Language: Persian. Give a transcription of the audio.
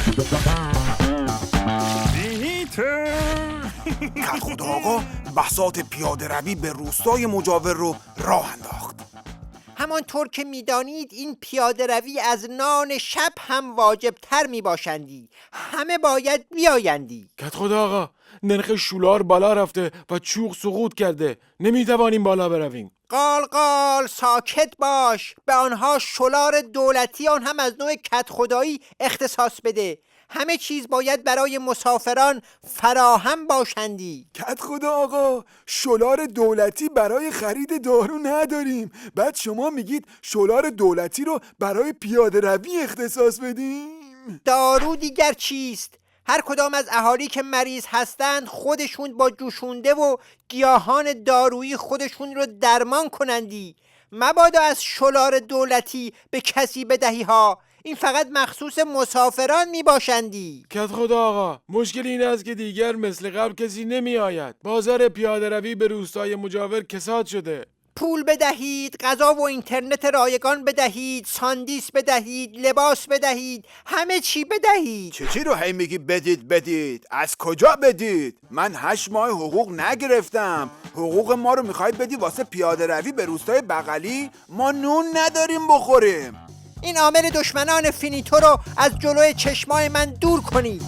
کت خدا آقا بساط پیاده روی به روستای مجاور رو راه انداخت. همانطور که میدانید این پیاده روی از نان شب هم واجب تر می باشندی. همه باید بیایندی. کت خدا آقا، نرخ شولار بالا رفته و چوغ سقوط کرده، نمیتوانیم بالا برویم. قال قال، ساکت باش. به آنها شلار دولتی، آن هم از نوع کت خدایی اختصاص بده. همه چیز باید برای مسافران فراهم باشندی. کت خدا آقا شلار دولتی برای خرید دارو نداریم، بعد شما میگید شلار دولتی رو برای پیاده روی اختصاص بدیم؟ دارو دیگر چیست؟ هر کدام از اهالی که مریض هستند خودشون با جوشونده و گیاهان دارویی خودشون رو درمان کنندی. مبادا از شلار دولتی به کسی بدهی ها. این فقط مخصوص مسافران می باشندی. کت خدا آقا، مشکل این است که دیگر مثل قبل کسی نمی آید. بازار پیاده روی به روستای مجاور کساد شده. پول بدهید، غذا و اینترنت رایگان بدهید، ساندیس بدهید، لباس بدهید، همه چی بدهید. چی رو هی میگی بدید؟ از کجا بدید؟ من 8 ماه حقوق نگرفتم. حقوق ما رو میخواید بدی واسه پیاده روی به روستای بغلی؟ ما نون نداریم بخوریم. این عامل دشمنان فینیتو رو از جلوی چشمای من دور کنید.